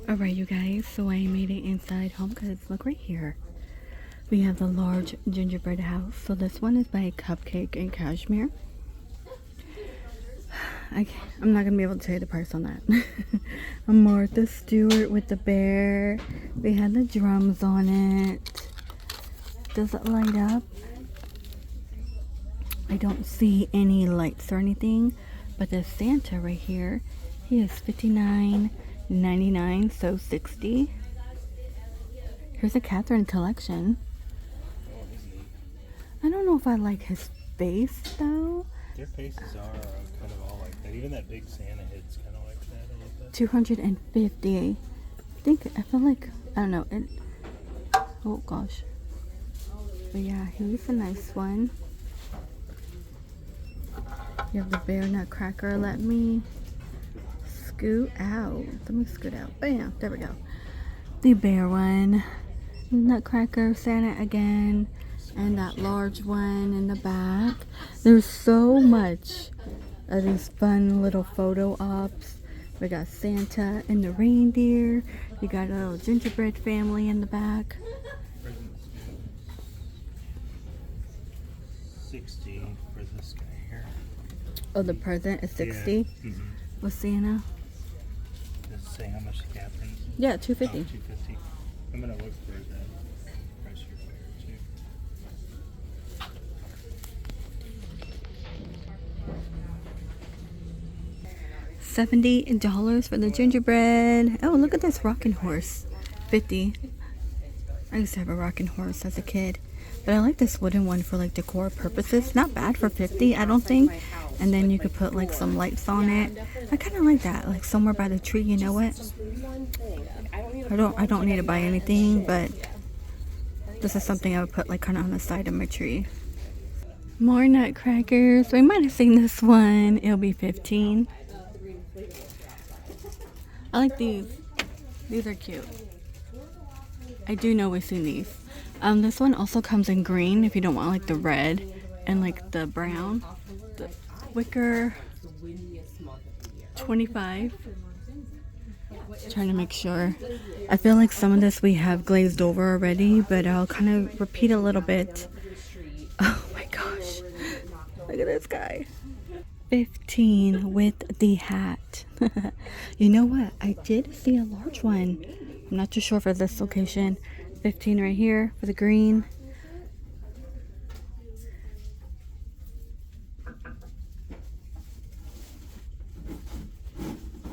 Alright, you guys, so I made it inside HomeGoods. Look right here. We have the large gingerbread house. So this one is by Cupcake and Cashmere. I'm not gonna be able to tell you the price on that. A Martha Stewart with the bear. We had the drums on it. Does it light up? I don't see any lights or anything, but the Santa right here, he is $59.99, so $60. Here's a Katherine collection. I don't know if I like his face though. Their faces are kind of all like that. Even that big Santa head's kind of like that a little bit. $250. I feel like, I don't know. Oh gosh. But yeah, he's a nice one. You have the bear Nutcracker. Let me scoot out. Let me scoot out. Bam. There we go. The bear one. Nutcracker, Santa again. And that large one in the back. There's so much of these fun little photo ops. We got Santa and the reindeer. You got a little gingerbread family in the back. 60 for this guy here. Oh, the present is 60. Yeah. Mm-hmm. With Santa. Does it say how much the Catherine's? Yeah, $250. $250. I'm gonna look for that price here too. $70 for the gingerbread. Oh, look at this rocking horse. $50. I used to have a rocking horse as a kid. But I like this wooden one for like decor purposes. Not bad for $50, I don't think. And then you could put like some lights on it. I kind of like that, like somewhere by the tree. You know what? I don't need to buy anything, but this is something I would put like kind of on the side of my tree. More Nutcrackers. We might have seen this one. It'll be $15. I like these. These are cute. I do know we've seen these. This one also comes in green if you don't want like the red and like the brown. The wicker, 25. Trying to make sure. I feel like some of this we have glazed over already, but I'll kind of repeat a little bit. Oh my gosh. Look at this guy. 15 with the hat. You know what? I did see a large one. I'm not too sure for this location. 15 right here for the green.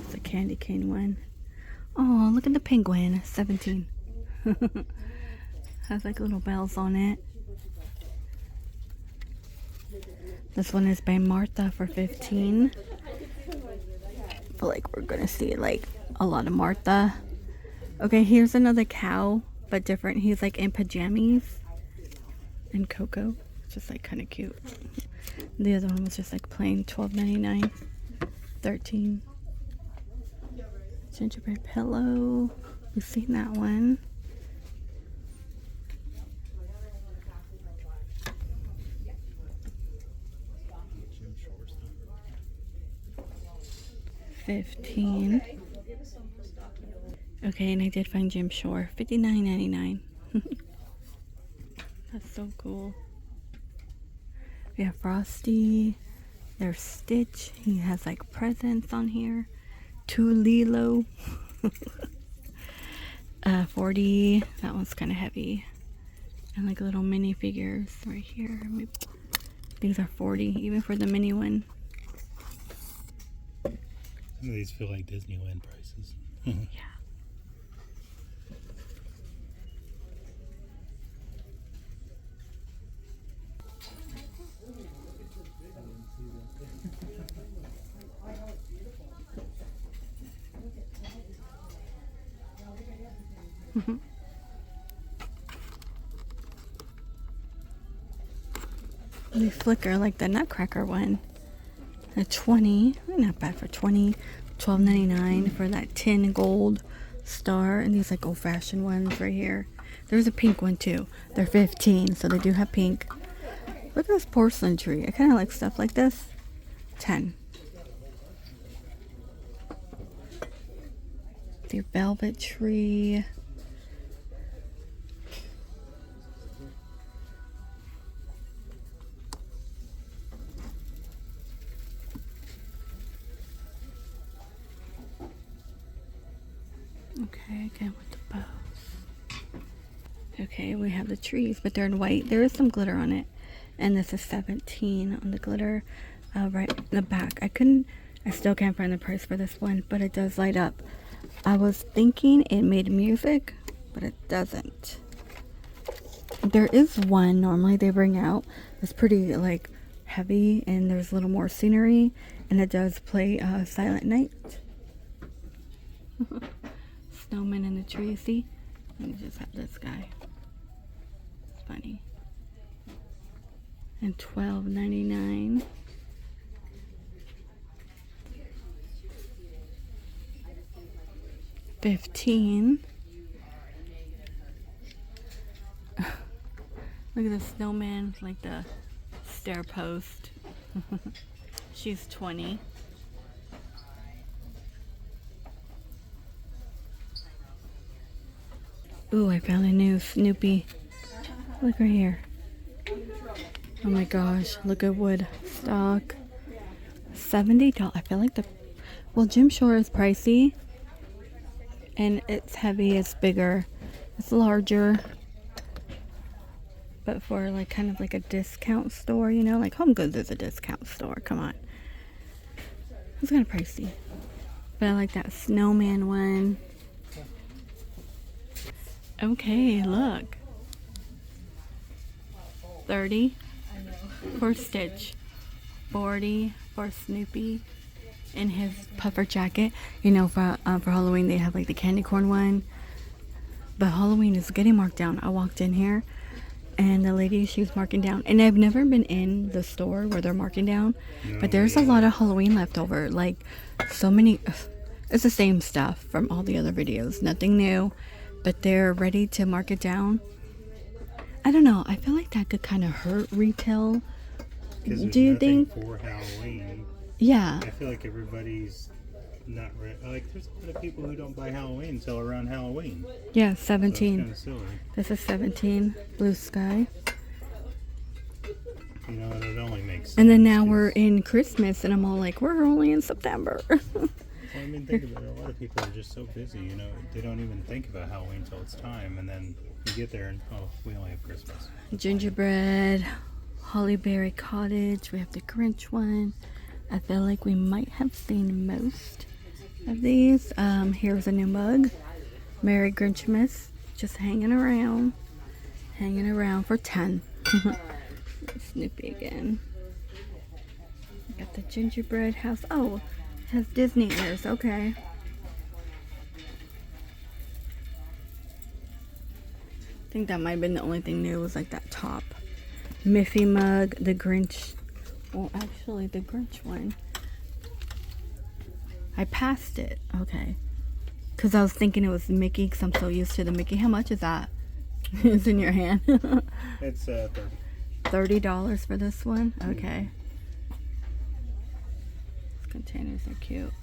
It's a candy cane one. Oh, look at the penguin. 17. Has like little bells on it. This one is by Martha for 15. I feel like we're gonna see like a lot of Martha. Okay, here's another cow, but different. He's like in pajamas and cocoa. It's just like kind of cute. The other one was just like plain $12.99. 13. Gingerbread pillow. We've seen that one. $15. Okay, and I did find Jim Shore. $59.99. That's so cool. We have Frosty. There's Stitch. He has like presents on here. To Lilo. 40. That one's kind of heavy. And like little mini figures right here. These are 40, even for the mini one. Some of these feel like Disneyland prices. Yeah. They flicker like the Nutcracker one. A 20, not bad for 20. $12.99 for that tin gold star, and these like old-fashioned ones right here. There's a pink one too. They're 15, so they do have pink. Look at this porcelain tree. I kind of like stuff like this. 10. the velvet tree. Okay, again with the bows. Okay, we have the trees, but they're in white. There is some glitter on it. And this is 17 on the glitter, right in the back. I still can't find the price for this one, but it does light up. I was thinking it made music, but it doesn't. There is one normally they bring out. It's pretty like heavy, and there's a little more scenery, and it does play Silent Night. Snowman in the tree, see? Let me just have this guy. It's funny. And $12.99. $15. Look at the snowman, like the stair post. She's 20. Ooh, I found a new Snoopy. Look right here. Oh my gosh, look at Woodstock. $70. I feel like Jim Shore is pricey. And it's heavy, it's bigger, it's larger. But for like kind of like a discount store, you know, like HomeGoods is a discount store. Come on. It's kind of pricey. But I like that snowman one. Okay, look. 30 for Stitch. 40 for Snoopy in his puffer jacket. You know, for Halloween they have like the candy corn one. But Halloween is getting marked down. I walked in here and the lady, she was marking down. And I've never been in the store where they're marking down. No, but there's a lot of Halloween left over. Like, so many. It's the same stuff from all the other videos. Nothing new. But they're ready to mark it down. I don't know. I feel like that could kind of hurt retail. Do you think? For Halloween. Yeah. I feel like everybody's not ready. Like, there's a lot of people who don't buy Halloween until around Halloween. Yeah, 17. So kind of silly. This is 17. Blue sky. You know, it only makes sense. And then now we're in Christmas, and I'm all like, we're only in September. Well, I mean, think about it. A lot of people are just so busy, you know, they don't even think about Halloween until it's time, and then you get there and, oh, we only have Christmas. Gingerbread, Hollyberry Cottage. We have the Grinch one. I feel like we might have seen most of these. Here's a new mug. Merry Grinchmas. Just hanging around for 10. Snoopy again. Got the gingerbread house. Oh, it has Disney ears. Okay. I think that might have been the only thing new, was like that top. Miffy mug, the Grinch. Well, actually, the Grinch one. I passed it. Okay. Because I was thinking it was Mickey, because I'm so used to the Mickey. How much is that? It's in your hand. It's $30 for this one? Okay. These containers are cute.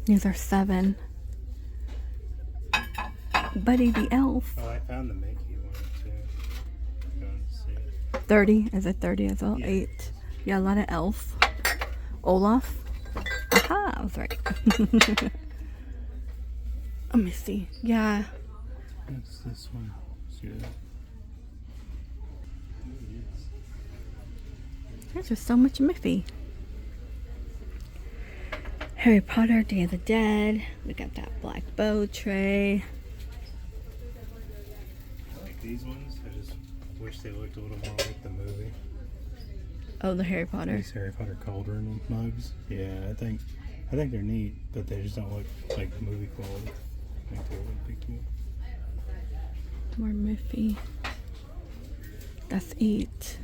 These are $7. Buddy the Elf. Oh, I found the Mickey one too. I'm going to see it. 30. Is it 30 as well? Yeah. 8. Yeah, a lot of Elf. Olaf. Aha, I was right. Let me see. Yeah. What's this one? See that? There's just so much Miffy. Harry Potter, Day of the Dead. We got that black bow tray. I like these ones. I just wish they looked a little more like the movie. Oh, the Harry Potter. These Harry Potter cauldron mugs. Yeah, I think they're neat, but they just don't look like movie quality. I think they would be cool. More Miffy. That's 8.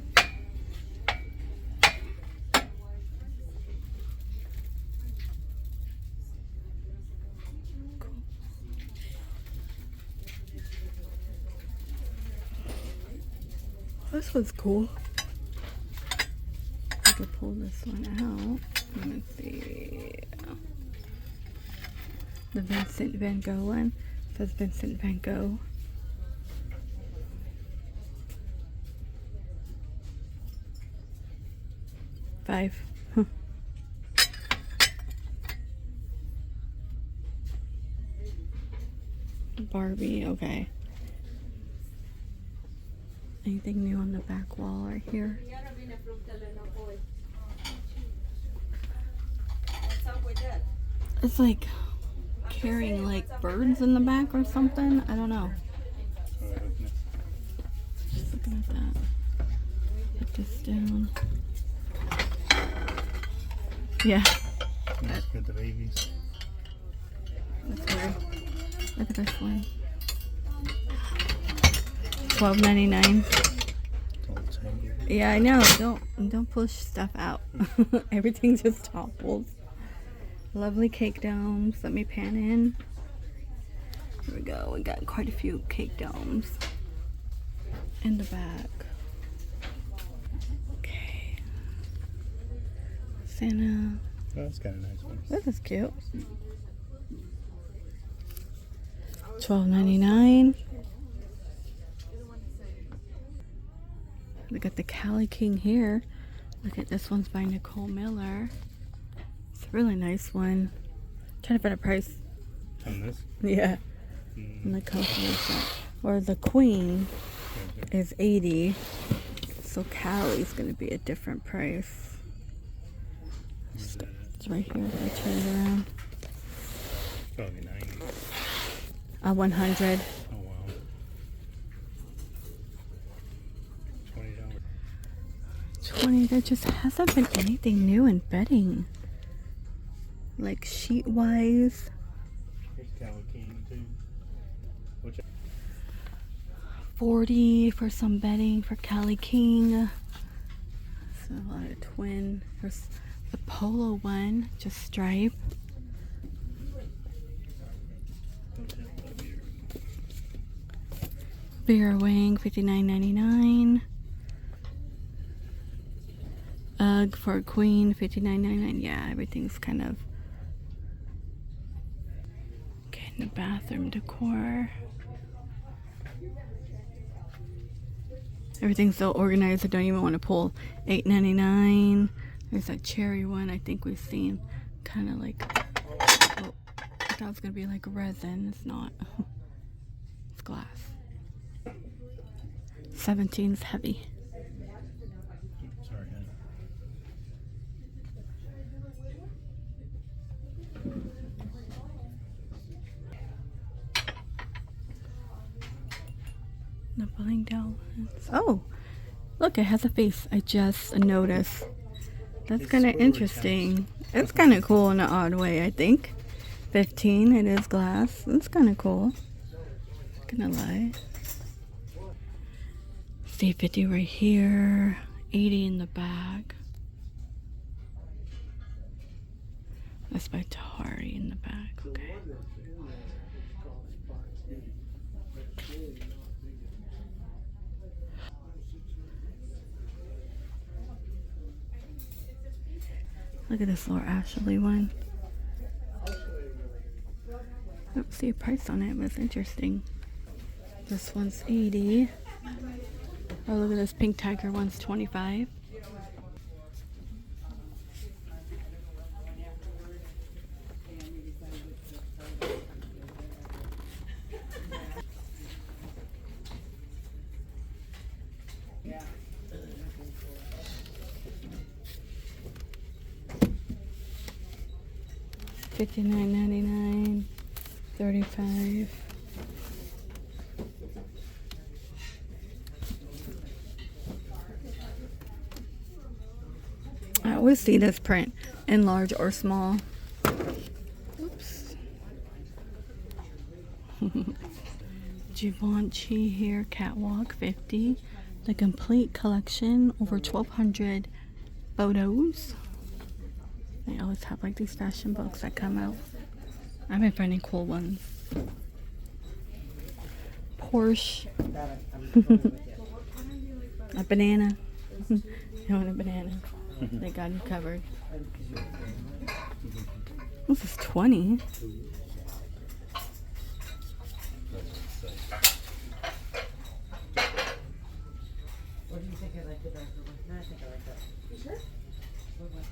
This was cool. I could pull this one out. Let me see. The Vincent Van Gogh one. It says Vincent Van Gogh. $5. Barbie, okay. Anything new on the back wall right here? It's like carrying like birds in the back or something. I don't know. Just looking at that. Put this down. Yeah. Let's get the babies. That's weird. Look at this one. $12.99. Yeah, I know. Don't push stuff out. Everything just topples. Lovely cake domes. Let me pan in. Here we go. We got quite a few cake domes in the back. Okay. Santa. Oh, that's kind of nice one. This is cute. $12.99. Look at the Cali King here. Look at this one's by Nicole Miller. It's a really nice one. Trying to find a price. On this? Yeah. And the company set. Or the Queen is $80. So Cali's gonna be a different price. It's right here if I turn it around. Probably 90. 100. Oh wow. $20. 20. There just hasn't been anything new in bedding. Like sheet wise. Here's Cali King too. Which 40 for some bedding for Cali King. So a lot of twin. There's the polo one, just stripe. Beer wing, $59.99. UGG for a queen, $59.99. Yeah, everything's kind of okay. In the bathroom decor, everything's so organized I don't even want to pull. $8.99. There's that cherry one I think we've seen, kind of like, oh, I thought it was gonna be like resin. It's not. It's glass. 17's heavy. sorry, Hannah. The bling down ones. Oh, look, it has a face. I just noticed. That's kind of interesting. It's kind of cool in an odd way, I think. 15, it is glass. It's kind of cool. Not gonna lie. Stay 50 right here. 80 in the back. That's by Tahari in the back. Okay. Look at this Laura Ashley one. I don't see a price on it, but it's interesting. This one's 80. Oh, look at this pink tiger one's 25. $59.99, $35. I always see this print in large or small. Oops. Givenchy here, catwalk, 50. The complete collection, over 1,200 photos. They always have like these fashion books that come out. I've been finding cool ones. Porsche. A banana. You want a banana? They got you covered. This is 20. What do you think? I like the darker one. No, I think I like that. You sure? What was that?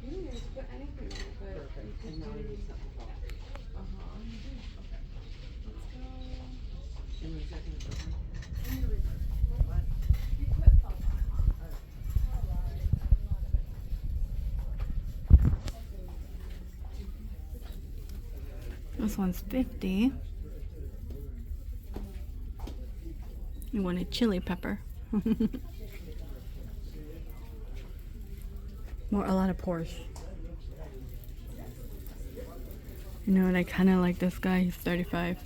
You can put anything in it, but perfect. And now I need something tall. Okay. Let's go. And the second one. What? You put felt on. This one's 50. You want a chili pepper. A lot of Porsche. You know what? I kind of like this guy. He's 35.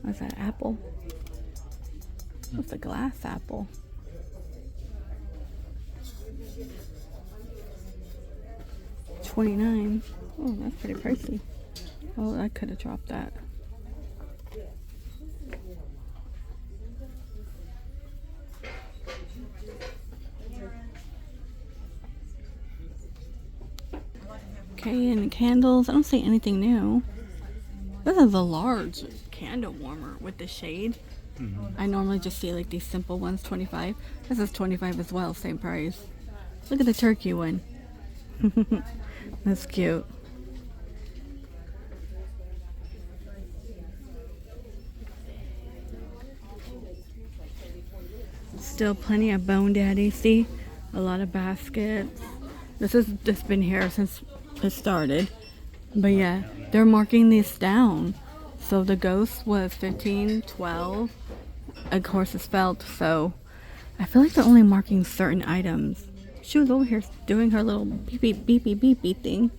What's that, apple? What's a glass apple? $29. Oh, that's pretty pricey. Oh, I could have dropped that. Okay, and candles. I don't see anything new. This is a large candle warmer with the shade. I normally just see like these simple ones, 25. This is 25 as well, same price. Look at the turkey one. That's cute. Still plenty of Bone Daddy. See, a lot of baskets. This has just been here since it started. But yeah, they're marking these down. So the ghost was 15, 12. Of course, it's felt. So I feel like they're only marking certain items. She was over here doing her little beep beep beep beep beep beep thing.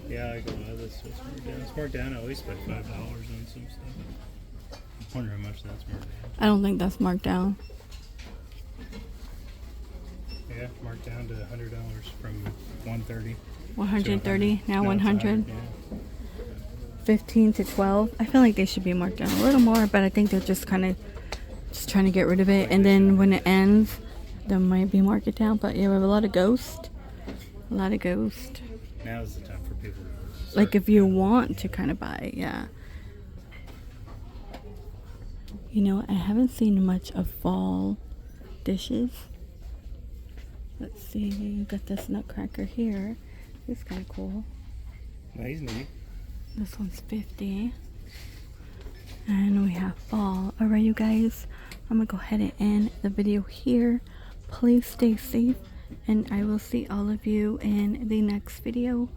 Yeah, I go by this. It's marked down. I always spend $5 on some stuff. I wonder how much that's marked down. I don't think that's marked down. Yeah, marked down to $100 from $130. 130, now No, 100. yeah. 15 to 12. I feel like they should be marked down a little more, but I think they're just kind of just trying to get rid of it. And then when it ends, they might be marked it down. But yeah, we have a lot of ghost. A lot of ghost. Now is the time for people to start. Like if you want to kind of buy, yeah. You know, I haven't seen much of fall dishes. Let's see, got this Nutcracker here. It's kind of cool. Nice, neat. This one's 50. And we have fall. Alright, you guys, I'm gonna go ahead and end the video here. Please stay safe, and I will see all of you in the next video.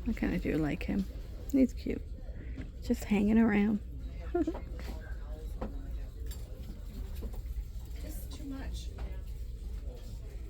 I kind of do like him. He's cute. Just hanging around.